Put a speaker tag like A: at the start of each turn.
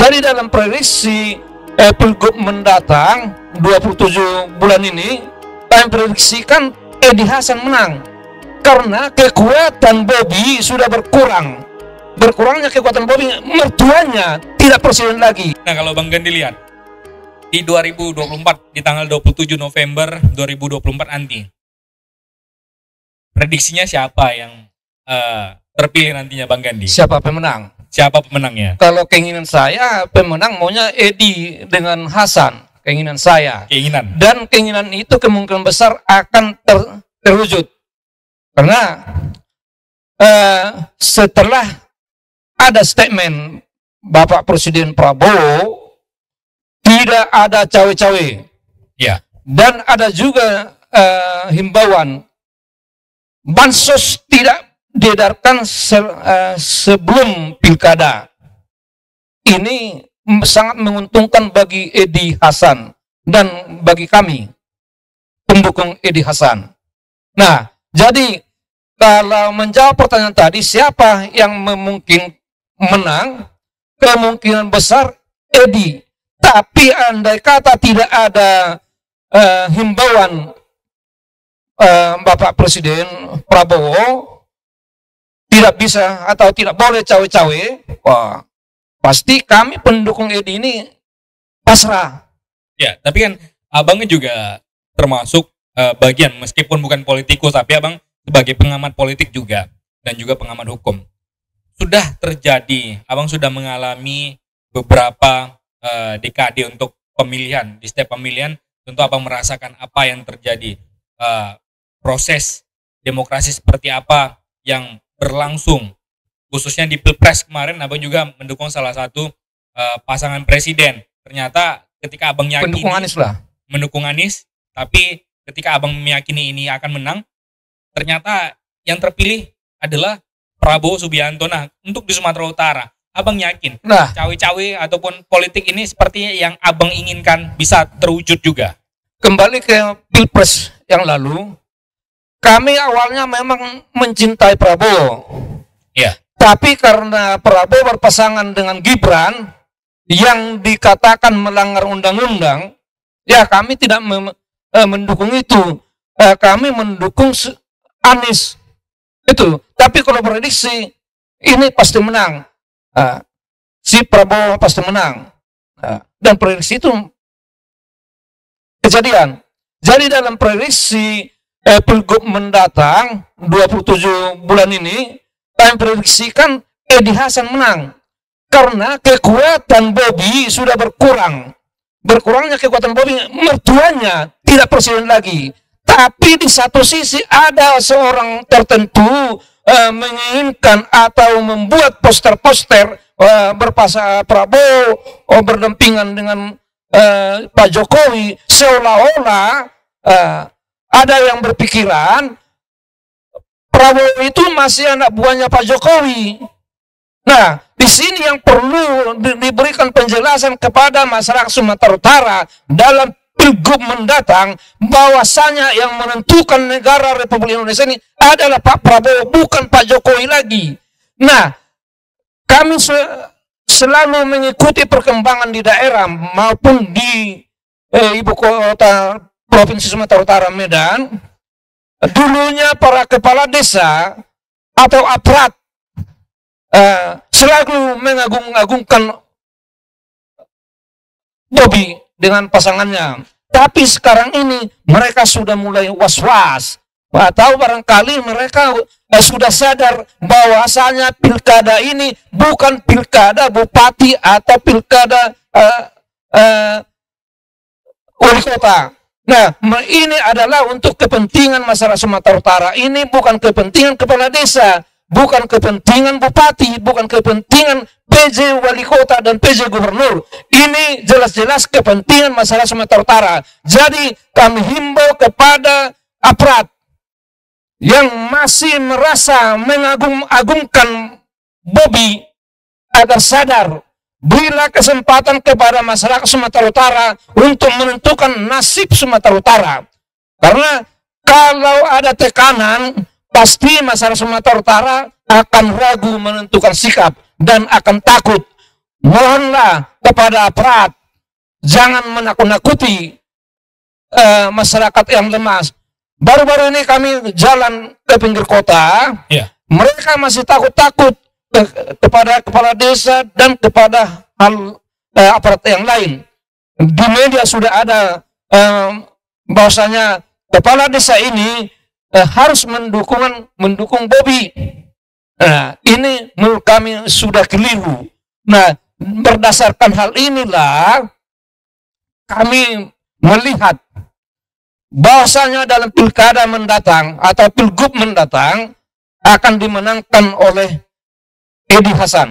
A: Jadi dalam prediksi Pilgub mendatang 27 bulan ini, kami prediksikan Edi Hasan menang karena kekuatan Bobi sudah berkurang. Berkurangnya kekuatan Bobi, mertuanya tidak presiden lagi.
B: Nah, kalau Bang Gandhi lihat di 2024, di tanggal 27 November 2024 nanti, prediksinya siapa yang terpilih nantinya, Bang Gandhi?
A: Siapa pemenang?
B: Siapa pemenangnya?
A: Kalau keinginan saya, pemenang maunya Edi dengan Hasan. Keinginan saya.
B: Keinginan.
A: Dan keinginan itu kemungkinan besar akan terwujud. Karena setelah ada statement Bapak Presiden Prabowo, tidak ada cawe-cawe.
B: Ya.
A: Dan ada juga himbauan bansos tidak diedarkan sebelum pilkada. Ini sangat menguntungkan bagi Edi Hasan dan bagi kami pendukung Edi Hasan. Nah, jadi kalau menjawab pertanyaan tadi, siapa yang mungkin menang? Kemungkinan besar Edi. Tapi andai kata tidak ada himbauan Bapak Presiden Prabowo, tidak bisa atau tidak boleh cawe-cawe, wah, pasti kami pendukung Edi ini pasrah.
B: Ya, tapi kan abangnya juga termasuk bagian, meskipun bukan politikus, tapi abang sebagai pengamat politik juga dan juga pengamat hukum. Sudah terjadi, abang sudah mengalami beberapa dekade untuk pemilihan. Di setiap pemilihan tentu abang merasakan apa yang terjadi, proses demokrasi seperti apa yang berlangsung, khususnya di Pilpres kemarin. Abang juga mendukung salah satu pasangan presiden. Ternyata ketika abang yakini mendukung Anies, tapi ketika abang meyakini ini akan menang, ternyata yang terpilih adalah Prabowo Subianto. Nah, untuk di Sumatera Utara, abang yakin cawe-cawe ataupun politik ini seperti yang abang inginkan bisa terwujud juga?
A: Kembali ke Pilpres yang lalu, kami awalnya memang mencintai Prabowo.
B: Ya.
A: Tapi karena Prabowo berpasangan dengan Gibran yang dikatakan melanggar undang-undang, ya kami tidak mendukung itu. Kami mendukung Anies. Itu. Tapi kalau prediksi, ini pasti menang. Si Prabowo pasti menang. Dan prediksi itu kejadian. Jadi dalam prediksi Pilgub mendatang 27 bulan ini, kami prediksikan Edi Hasan menang karena kekuatan Bobi sudah berkurang. Berkurangnya kekuatan Bobi, mertuanya tidak presiden lagi. Tapi di satu sisi ada seorang tertentu menginginkan atau membuat poster-poster berpasang Prabowo berdampingan dengan Pak Jokowi, seolah-olah ada yang berpikiran Prabowo itu masih anak buahnya Pak Jokowi. Nah, di sini yang perlu diberikan penjelasan kepada masyarakat Sumatera Utara dalam Pilgub mendatang, bahwasanya yang menentukan negara Republik Indonesia ini adalah Pak Prabowo, bukan Pak Jokowi lagi. Nah, kami selalu mengikuti perkembangan di daerah maupun di ibu kota Provinsi Sumatera Utara, Medan. Dulunya para kepala desa atau aparat selalu mengagung-agungkan Bobi dengan pasangannya. Tapi sekarang ini mereka sudah mulai was-was. Atau barangkali mereka sudah sadar bahwasanya pilkada ini bukan pilkada bupati atau pilkada wali kota. Nah, ini adalah untuk kepentingan masyarakat Sumatera Utara. Ini bukan kepentingan kepala desa, bukan kepentingan bupati, bukan kepentingan PJ wali kota dan PJ gubernur. Ini jelas-jelas kepentingan masyarakat Sumatera Utara. Jadi kami himbau kepada aparat yang masih merasa mengagung-agungkan Bobi agar sadar. Berilah kesempatan kepada masyarakat Sumatera Utara untuk menentukan nasib Sumatera Utara. Karena kalau ada tekanan, pasti masyarakat Sumatera Utara akan ragu menentukan sikap dan akan takut. Mohonlah kepada aparat, jangan menakut-nakuti masyarakat yang lemah. Baru-baru ini kami jalan ke pinggir kota, mereka masih takut-takut kepada kepala desa dan kepada aparat yang lain. Di media sudah ada bahwasanya kepala desa ini harus mendukung Bobi. Nah, ini menurut kami sudah keliru. Nah, berdasarkan hal inilah kami melihat bahwasanya dalam pilkada mendatang atau pilgub mendatang akan dimenangkan oleh Edi Hasan.